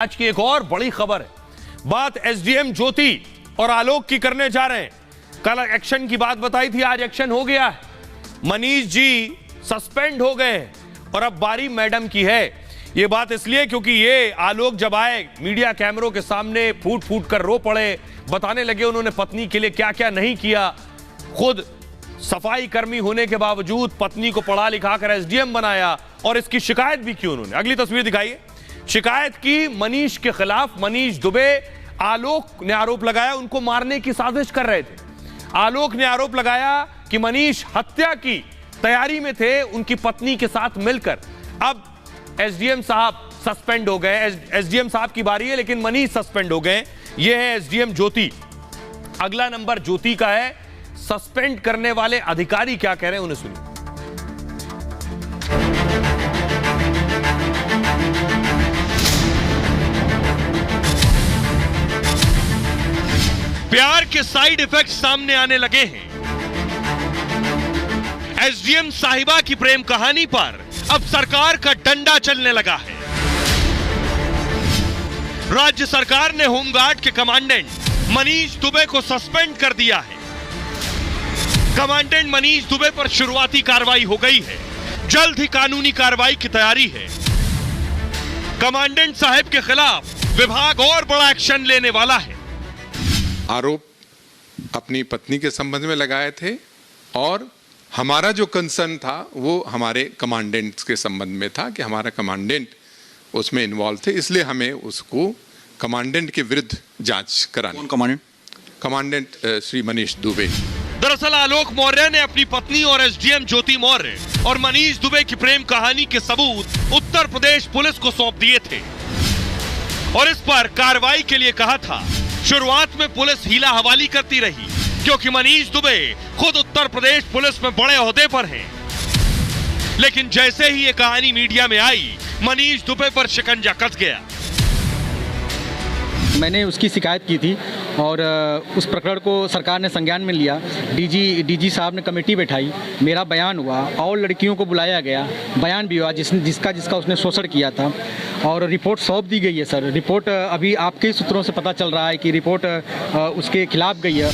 आज की एक और बड़ी खबर है। बात एसडीएम ज्योति और आलोक की करने जा रहे हैं। कल एक्शन की बात बताई थी, आज एक्शन हो गया है। मनीष जी सस्पेंड हो गए हैं और अब बारी मैडम की है। ये बात इसलिए क्योंकि ये आलोक जब आए मीडिया कैमरों के सामने फूट फूट कर रो पड़े, बताने लगे उन्होंने पत्नी के लिए क्या क्या नहीं किया। खुद सफाई कर्मी होने के बावजूद पत्नी को पढ़ा लिखाकर एसडीएम बनाया और इसकी शिकायत भी की उन्होंने। अगली तस्वीर दिखाइए। शिकायत की मनीष के खिलाफ। मनीष दुबे, आलोक ने आरोप लगाया उनको मारने की साजिश कर रहे थे। आलोक ने आरोप लगाया कि मनीष हत्या की तैयारी में थे उनकी पत्नी के साथ मिलकर। अब एसडीएम साहब सस्पेंड हो गए। एसडीएम साहब की बारी है लेकिन मनीष सस्पेंड हो गए। यह है एसडीएम ज्योति। अगला नंबर ज्योति का है। सस्पेंड करने वाले अधिकारी क्या कह रहे हैं उन्हें सुनिए। प्यार के साइड इफेक्ट सामने आने लगे हैं। एसडीएम साहिबा की प्रेम कहानी पर अब सरकार का डंडा चलने लगा है। राज्य सरकार ने होमगार्ड के कमांडेंट मनीष दुबे को सस्पेंड कर दिया है। कमांडेंट मनीष दुबे पर शुरुआती कार्रवाई हो गई है। जल्द ही कानूनी कार्रवाई की तैयारी है। कमांडेंट साहब के खिलाफ विभाग और बड़ा एक्शन लेने वाला है। आरोप अपनी पत्नी के संबंध में लगाए थे और हमारा जो कंसर्न था वो हमारे कमांडेंट्स के संबंध में था कि हमारा कमांडेंट उसमें इन्वॉल्व थे, इसलिए हमें उसको कमांडेंट के विरुद्ध जांच करानी। कौन कमांडेंट श्री मनीष दुबे। दरअसल आलोक मौर्य ने अपनी पत्नी और एसडीएम ज्योति मौर्य और मनीष दुबे की प्रेम कहानी के सबूत उत्तर प्रदेश पुलिस को सौंप दिए थे और इस पर कार्रवाई के लिए कहा था। शुरुआत में पुलिस हीला हवाली करती रही क्योंकि मनीष दुबे खुद उत्तर प्रदेश पुलिस में बड़े ओहदे पर हैं। लेकिन जैसे ही ये कहानी मीडिया में आई, मनीष दुबे पर शिकंजा कस गया। मैंने उसकी शिकायत की थी और उस प्रकरण को सरकार ने संज्ञान में लिया। डीजी साहब ने कमेटी बैठाई, मेरा बयान हुआ और लड़कियों को बुलाया गया, बयान भी हुआ जिसका उसने शोषण किया था और रिपोर्ट सौंप दी गई है। सर रिपोर्ट अभी आपके सूत्रों से पता चल रहा है कि रिपोर्ट उसके खिलाफ गई है।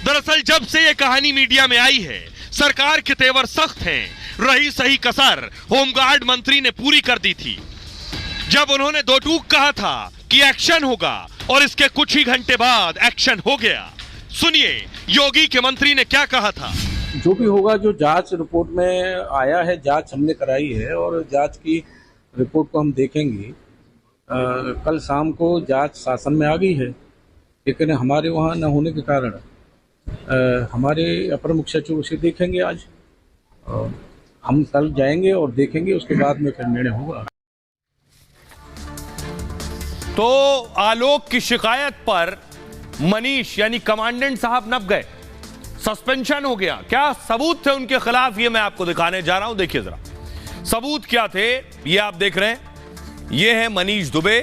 दरअसल जब से ये कहानी मीडिया में आई है, सरकार के तेवर सख्त हैं। रही सही कसर होमगार्ड मंत्री ने पूरी कर दी थी जब उन्होंने दो टूक कहा था कि एक्शन होगा और इसके कुछ ही घंटे बाद एक्शन हो गया। सुनिए योगी के मंत्री ने क्या कहा था। जो भी होगा, जो जांच रिपोर्ट में आया है, जांच हमने कराई है और जांच की रिपोर्ट को हम देखेंगे। कल शाम को जांच शासन में आ गई है लेकिन हमारे वहाँ न होने के कारण हमारे अपर मुख्य सचिव उसे देखेंगे। आज हम कल जाएंगे और देखेंगे, उसके बाद में फिर निर्णय होगा। तो आलोक की शिकायत पर मनीष यानी कमांडेंट साहब नप गए, सस्पेंशन हो गया। क्या सबूत थे उनके खिलाफ, ये मैं आपको दिखाने जा रहा हूं। देखिए जरा सबूत क्या थे, ये आप देख रहे हैं। ये है मनीष दुबे,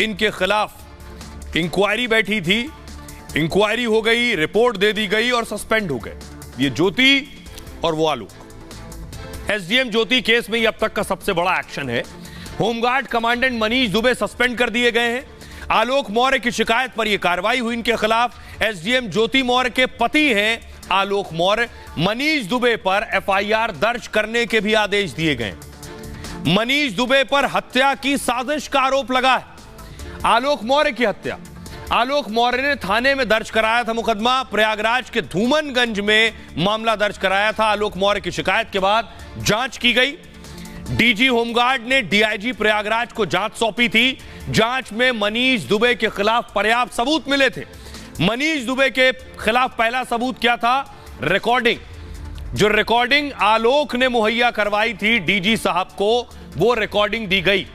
इनके खिलाफ इंक्वायरी बैठी थी, इंक्वायरी हो गई, रिपोर्ट दे दी गई और सस्पेंड हो गए। ये ज्योति और वो आलोक। एसडीएम ज्योति केस में ये अब तक का सबसे बड़ा एक्शन है। Home guard commandant Manish Dubey suspend कर दिए गए हैं। आलोक मौर्य की शिकायत पर यह कार्रवाई हुई इनके खिलाफ। एसडीएम ज्योति मौर्य के पति हैं आलोक मौर्य। मनीष दुबे पर एफआईआर दर्ज करने के भी आदेश दिए गए। मनीष दुबे पर हत्या की साजिश का आरोप लगा है। आलोक मौर्य की हत्या, आलोक मौर्य ने थाने में दर्ज कराया था मुकदमा। प्रयागराज के धूमनगंज में मामला दर्ज कराया था। आलोक मौर्य की शिकायत के बाद जांच की गई। डीजी होमगार्ड ने डीआईजी प्रयागराज को जांच सौंपी थी। जांच में मनीष दुबे के खिलाफ पर्याप्त सबूत मिले थे। मनीष दुबे के खिलाफ पहला सबूत क्या था? रिकॉर्डिंग। जो रिकॉर्डिंग आलोक ने मुहैया करवाई थी डीजी साहब को, वो रिकॉर्डिंग दी गई।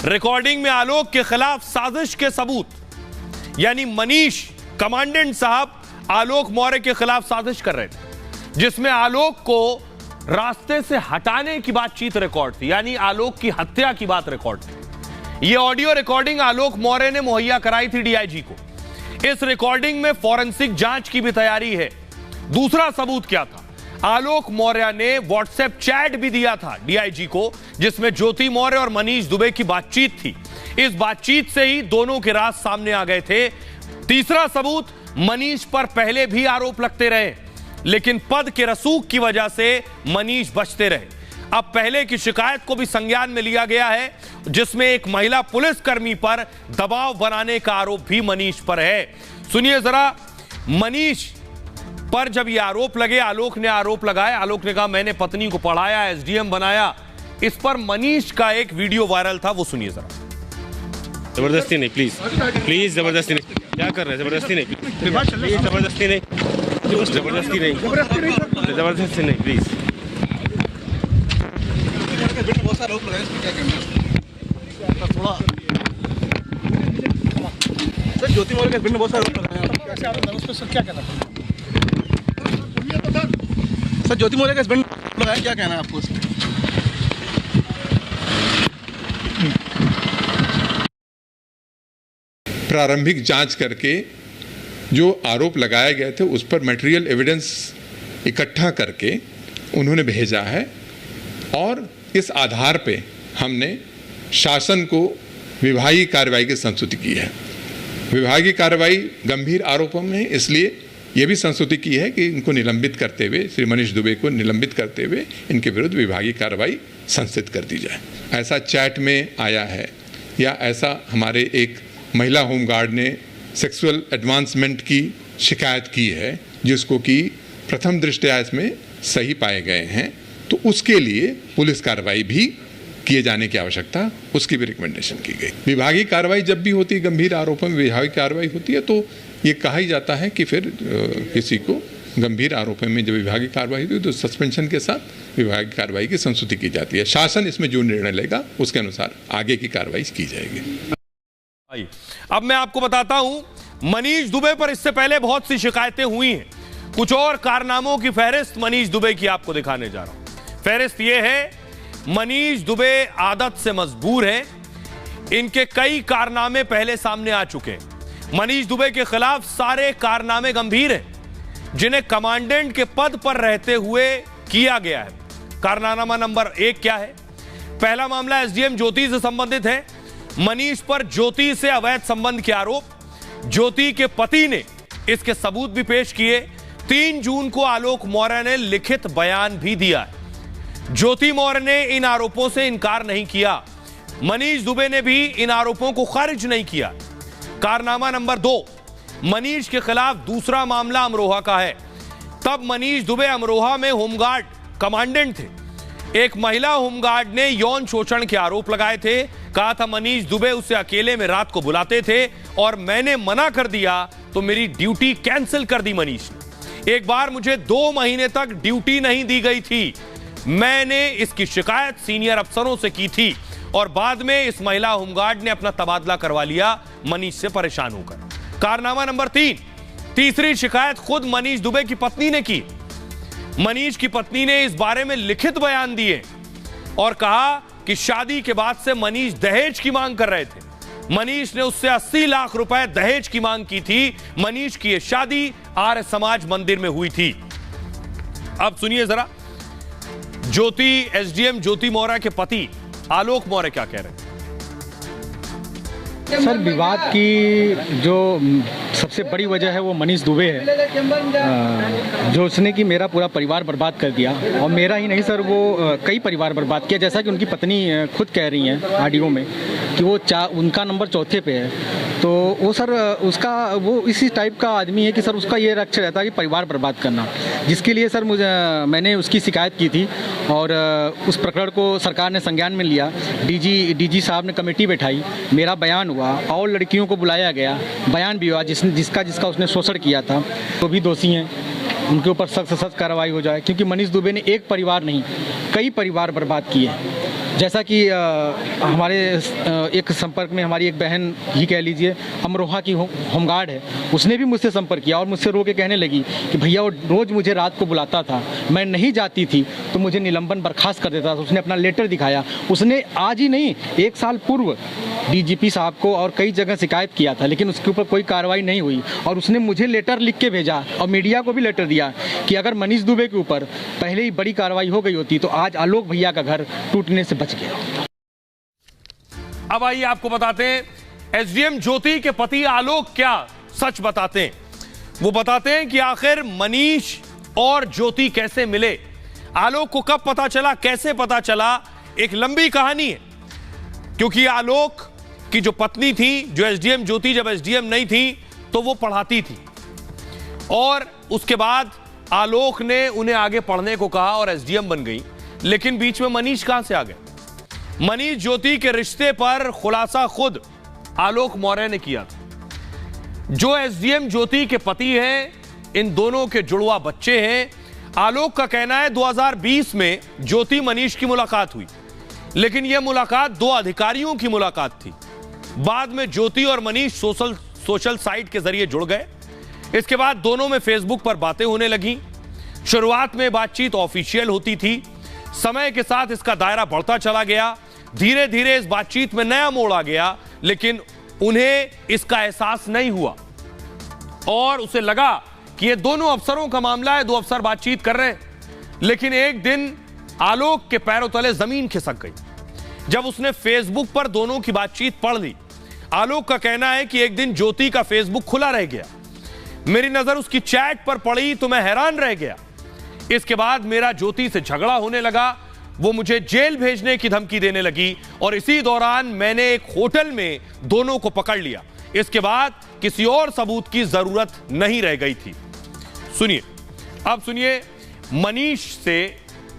रिकॉर्डिंग में आलोक के खिलाफ साजिश के सबूत, यानी मनीष कमांडेंट साहब आलोक मौर्य के खिलाफ साजिश कर रहे थे जिसमें आलोक को रास्ते से हटाने की बातचीत रिकॉर्ड थी, यानी आलोक की हत्या की बात रिकॉर्ड थी। यह ऑडियो रिकॉर्डिंग आलोक मौर्य ने मुहैया कराई थी डीआईजी को। इस रिकॉर्डिंग में फॉरेंसिक जांच की भी तैयारी है। दूसरा सबूत क्या था? आलोक मौर्य ने व्हाट्सएप चैट भी दिया था डीआईजी को, जिसमें ज्योति मौर्य और मनीष दुबे की बातचीत थी। इस बातचीत से ही दोनों के राज सामने आ गए थे। तीसरा सबूत, मनीष पर पहले भी आरोप लगते रहे, लेकिन पद के रसूख की वजह से मनीष बचते रहे। अब पहले की शिकायत को भी संज्ञान में लिया गया है, जिसमें एक महिला पुलिसकर्मी पर दबाव बनाने का आरोप भी मनीष पर है। सुनिए जरा, मनीष पर जब ये आरोप लगे, आलोक ने आरोप लगाया, आलोक ने कहा मैंने पत्नी को पढ़ाया, एसडीएम बनाया। इस पर मनीष का एक वीडियो वायरल था, वो सुनिए जरा। जबरदस्ती नहीं, प्लीज प्लीज, जबरदस्ती नहीं। क्या कर रहे हैं? जबरदस्ती नहीं, जबरदस्ती नहीं, जबरदस्ती नहीं, जबरदस्ती नहीं, प्लीज। सर ज्योति मौर्य के हस्बैंड ने बहुत सारे आरोप लगाए, उस पर सर क्या कहना है? सर ज्योति मौर्य के हस्बैंड लगाया, क्या कहना है आपको? प्रारंभिक जांच करके जो आरोप लगाए गए थे उस पर मटेरियल एविडेंस इकट्ठा करके उन्होंने भेजा है, और इस आधार पे हमने शासन को विभागीय कार्रवाई की संस्तुति की है। विभागीय कार्रवाई गंभीर आरोपों में, इसलिए यह भी संस्तुति की है कि इनको निलंबित करते हुए, श्री मनीष दुबे को निलंबित करते हुए इनके विरुद्ध विभागीय कार्रवाई संस्थित कर दी जाए। ऐसा चैट में आया है, या ऐसा हमारे एक महिला होमगार्ड ने सेक्सुअल एडवांसमेंट की शिकायत की है, जिसको कि प्रथम दृष्टया इसमें सही पाए गए हैं, तो उसके लिए पुलिस कार्रवाई भी किए जाने की आवश्यकता, उसकी भी रिकमेंडेशन की गई। विभागीय कार्रवाई जब भी होती है, गंभीर आरोपों में विभागीय कार्रवाई होती है, तो ये कहा ही जाता है कि फिर किसी को गंभीर आरोपों में जब विभागीय कार्रवाई होती है तो सस्पेंशन के साथ विभागीय कार्रवाई की संस्तुति की जाती है। शासन इसमें जो निर्णय लेगा उसके अनुसार आगे की कार्रवाई की जाएगी। अब मैं आपको बताता हूं, मनीष दुबे पर इससे पहले बहुत सी शिकायतें हुई हैं। कुछ और कारनामों की फहरिस्त मनीष दुबे की आपको दिखाने जा रहा हूं। फहरिस्त यह है, मनीष दुबे आदत से मजबूर है, इनके कई कारनामे पहले सामने आ चुके हैं। मनीष दुबे के खिलाफ सारे कारनामे गंभीर हैं, जिन्हें कमांडेंट के पद पर रहते हुए किया गया है। कारनामा नंबर 1 क्या है? पहला मामला एसडीएम ज्योति से संबंधित है। मनीष पर ज्योति से अवैध संबंध के आरोप, ज्योति के पति ने इसके सबूत भी पेश किए। 3 जून को आलोक मौर्य ने लिखित बयान भी दिया है। ज्योति मौर्य ने इन आरोपों से इनकार नहीं किया, मनीष दुबे ने भी इन आरोपों को खारिज नहीं किया। कारनामा नंबर 2, मनीष के खिलाफ दूसरा मामला अमरोहा का है। तब मनीष दुबे अमरोहा में होमगार्ड कमांडेंट थे। एक महिला होमगार्ड ने यौन शोषण के आरोप लगाए थे। कहा था मनीष दुबे उसे अकेले में रात को बुलाते थे और मैंने मना कर दिया तो मेरी ड्यूटी कैंसिल कर दी मनीष ने। एक बार मुझे 2 महीने तक ड्यूटी नहीं दी गई थी। मैंने इसकी शिकायत सीनियर अफसरों से की थी और बाद में इस महिला होमगार्ड ने अपना तबादला करवा लिया मनीष से परेशान होकर। कारनामा नंबर 3, तीसरी शिकायत खुद मनीष दुबे की पत्नी ने की। मनीष की पत्नी ने इस बारे में लिखित बयान दिए और कहा कि शादी के बाद से मनीष दहेज की मांग कर रहे थे। मनीष ने उससे 80 लाख रुपए दहेज की मांग की थी। मनीष की यह शादी आर्य समाज मंदिर में हुई थी। अब सुनिए जरा, ज्योति एसडीएम ज्योति मौर्य के पति आलोक मौर्य क्या कह रहे हैं। सर, विवाद की जो सबसे बड़ी वजह है वो मनीष दुबे है, जो उसने कि मेरा पूरा परिवार बर्बाद कर दिया। और मेरा ही नहीं सर, वो कई परिवार बर्बाद किया। जैसा कि उनकी पत्नी खुद कह रही हैं ऑडियो में कि वो उनका नंबर 4थे पे है। तो वो सर उसका वो इसी टाइप का आदमी है कि सर उसका ये लक्ष्य रहता है कि परिवार बर्बाद करना, जिसके लिए सर मैंने उसकी शिकायत की थी और उस प्रकरण को सरकार ने संज्ञान में लिया। डीजी साहब ने कमेटी बैठाई, मेरा बयान हुआ और लड़कियों को बुलाया गया, बयान भी हुआ जिसका उसने शोषण किया था। तो भी दोषी हैं, उनके ऊपर सख्त से सख्त कार्रवाई हो जाए, क्योंकि मनीष दुबे ने एक परिवार नहीं कई परिवार बर्बाद किए। जैसा कि हमारे एक संपर्क में हमारी एक बहन ही कह लीजिए अमरोहा की होमगार्ड है, उसने भी मुझसे संपर्क किया और मुझसे रो के कहने लगी कि भैया वो रोज़ मुझे रात को बुलाता था, मैं नहीं जाती थी तो मुझे निलंबन बर्खास्त कर देता था। उसने अपना लेटर दिखाया, उसने आज ही नहीं 1 साल पूर्व डीजीपी साहब को और कई जगह शिकायत किया था, लेकिन उसके ऊपर कोई कार्रवाई नहीं हुई। और उसने मुझे लेटर लिख के भेजा और मीडिया को भी लेटर दिया कि अगर मनीष दुबे के ऊपर पहले ही बड़ी कार्रवाई हो गई होती तो आज आलोक भैया का घर टूटने से बच गया। अब आइए आपको बताते हैं एसडीएम ज्योति के पति आलोक क्या सच बताते हैं। वो बताते हैं कि आखिर मनीष और ज्योति कैसे मिले, आलोक को कब पता चला, कैसे पता चला, एक लंबी कहानी है। क्योंकि आलोक की जो पत्नी थी, जो एसडीएम ज्योति जब एसडीएम नहीं थी तो वो पढ़ाती थी और उसके बाद आलोक ने उन्हें आगे पढ़ने को कहा और एसडीएम बन गई। लेकिन बीच में मनीष कहां से आ गए? मनीष ज्योति के रिश्ते पर खुलासा खुद आलोक मौर्य ने किया था। जो एसडीएम ज्योति के पति हैं, इन दोनों के जुड़वा बच्चे हैं। आलोक का कहना है 2020 में ज्योति मनीष की मुलाकात हुई, लेकिन यह मुलाकात 2 अधिकारियों की मुलाकात थी। बाद में ज्योति और मनीष सोशल साइट के जरिए जुड़ गए। इसके बाद दोनों में फेसबुक पर बातें होने लगी। शुरुआत में बातचीत ऑफिशियल होती थी, समय के साथ इसका दायरा बढ़ता चला गया। धीरे धीरे इस बातचीत में नया मोड़ आ गया, लेकिन उन्हें इसका एहसास नहीं हुआ और उसे लगा कि ये दोनों अफसरों का मामला है, 2 अफसर बातचीत कर रहे हैं। लेकिन एक दिन आलोक के पैरों तले जमीन खिसक गई जब उसने फेसबुक पर दोनों की बातचीत पढ़ ली। आलोक का कहना है कि एक दिन ज्योति का फेसबुक खुला रह गया, मेरी नजर उसकी चैट पर पड़ी तो मैं हैरान रह गया। इसके बाद मेरा ज्योति से झगड़ा होने लगा, वो मुझे जेल भेजने की धमकी देने लगी और इसी दौरान मैंने एक होटल में दोनों को पकड़ लिया। इसके बाद किसी और सबूत की जरूरत नहीं रह गई थी। सुनिए, अब सुनिए, मनीष से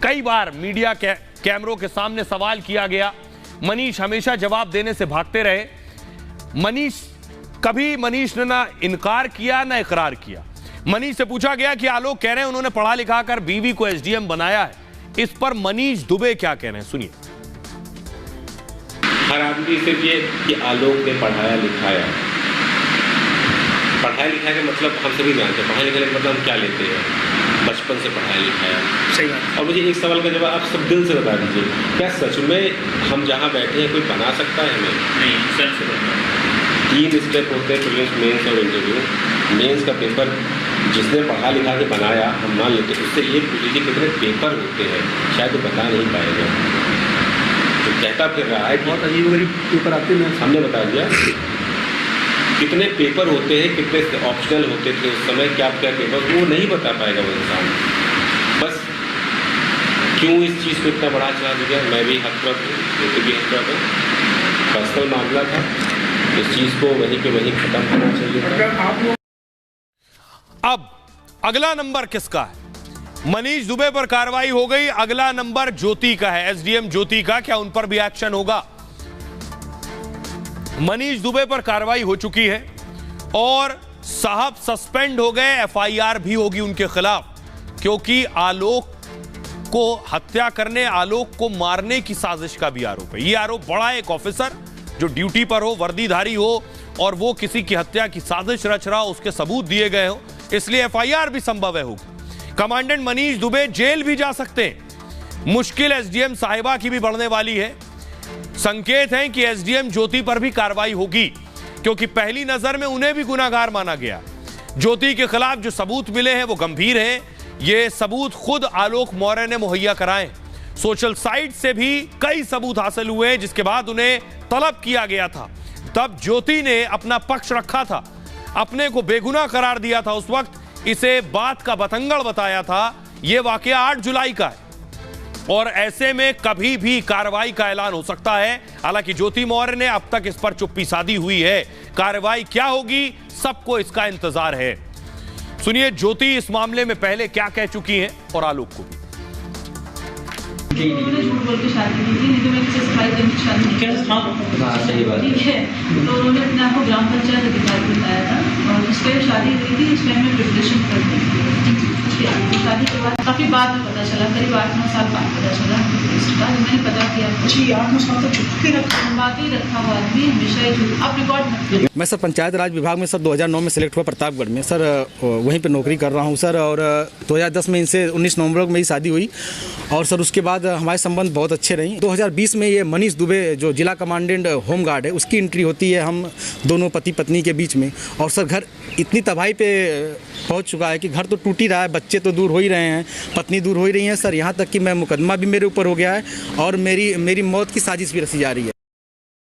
कई बार मीडिया के कैमरों के सामने सवाल किया गया। मनीष हमेशा जवाब देने से भागते रहे। मनीष ने ना इनकार किया ना इकरार किया। मनीष से पूछा गया कि आलोक कह रहे हैं उन्होंने पढ़ा लिखा कर बीवी को एसडीएम बनाया है, इस पर मनीष दुबे क्या कह रहे हैं, सुनिए। हर आदमी सिर्फ ये कि आलोक ने पढ़ाया लिखाया का मतलब हम सभी जानते हैं। पढ़ाई लिखाई का मतलब हम क्या लेते हैं, बचपन से पढ़ाया लिखाया। सही बात। और मुझे एक सवाल का जवाब आप सब दिल से बता दीजिए, क्या सच में हम जहाँ बैठे हैं कोई बना सकता है हमें? नहीं, सच से बनना। 3 स्टेप होते हैं, प्रीलिम्स, मेंस और इंटरव्यू। मेंस का पेपर जिसने पढ़ा लिखा के बनाया, हम मान लेते हैं, उससे ये पूछ लीजिए कितने पेपर होते हैं, शायद वो बता नहीं पाएगा। तो कहता फिर रहा है बहुत अजीब पेपर आते हैं, हमने बता दिया कितने पेपर होते हैं, कितने ऑप्शनल होते थे उस समय, क्या क्या पेपर, वो नहीं बता पाएगा वो इंसान। बस क्यों इस चीज़ को इतना बड़ा चला दिया? मैं भी हतप्रभ हूँ, जैसे भी हतप्रभ हूँ। पर्सनल मामला था, इस चीज़ को वहीं के वहीं खत्म होना चाहिए था। अब अगला नंबर किसका है? मनीष दुबे पर कार्रवाई हो गई, अगला नंबर ज्योति का है, एसडीएम ज्योति का। क्या उन पर भी एक्शन होगा? मनीष दुबे पर कार्रवाई हो चुकी है और साहब सस्पेंड हो गए, एफआईआर भी होगी उनके खिलाफ, क्योंकि आलोक को हत्या करने, आलोक को मारने की साजिश का भी आरोप है। यह आरोप बड़ा, एक ऑफिसर जो ड्यूटी पर हो, वर्दीधारी हो और वो किसी की हत्या की साजिश रच रहा हो, उसके सबूत दिए गए हो, इसलिए एफआईआर भी संभव है होगी। कमांडेंट मनीष दुबे जेल भी जा सकते हैं। मुश्किल एसडीएम साहिबा की भी बढ़ने वाली है। संकेत है कि एसडीएम ज्योति पर भी कार्रवाई होगी, क्योंकि पहली नजर में उन्हें भी गुनाहगार माना गया। ज्योति के खिलाफ जो सबूत मिले हैं वो गंभीर हैं। ये सबूत खुद आलोक मौर्य ने मुहैया कराए। सोशल साइट से भी कई सबूत हासिल हुए, जिसके बाद उन्हें तलब किया गया था। तब ज्योति ने अपना पक्ष रखा था, अपने को बेगुनाह करार दिया था। उस वक्त इसे बात का बतंगड़ बताया था। यह वाकया 8 जुलाई का है और ऐसे में कभी भी कार्रवाई का ऐलान हो सकता है। हालांकि ज्योति मौर्य ने अब तक इस पर चुप्पी साधी हुई है। कार्रवाई क्या होगी, सबको इसका इंतजार है। सुनिए ज्योति इस मामले में पहले क्या कह चुकी हैं और आलोक को भी। उन्होंने झूठ बोल के शादी की थी, नहीं तो मैं किसी सफाई करने की शादी नहीं की। हाँ सही बात, ठीक है। तो उन्होंने अपने आप को ग्राम पंचायत अधिकारी बताया था और जिस टाइम शादी हुई थी उस टाइम में प्रिपरेशन कर दी थी। के आई थी। शादी के बाद काफी बाद में पता चला, करीब 8-9 साल बाद पता चला इसका। जब मैंने पता किया, जी 8-9 साल तक छुप के रखा हुआ आदमी हमेशा ही आप रिकॉर्ड मत। मैं सर पंचायत राज विभाग में सर 2009 में सिलेक्ट हुआ प्रतापगढ़ में सर, वहीं पे नौकरी कर रहा हूँ सर। और 2010 में इनसे 19 नवंबर को मेरी शादी हुई और सर उसके बाद हमारे संबंध बहुत अच्छे रहे। 2020 में ये मनीष दुबे जो जिला कमांडेंट होमगार्ड है उसकी एंट्री होती है हम दोनों पति पत्नी के बीच में। और सर घर इतनी तबाही पे पहुंच चुका है कि घर तो टूट ही रहा है, बच्चे तो दूर हो ही रहे हैं, पत्नी दूर हो ही रही है सर। यहाँ तक कि मैं मुकदमा भी मेरे ऊपर हो गया है और मेरी मौत की साजिश भी रची जा रही है।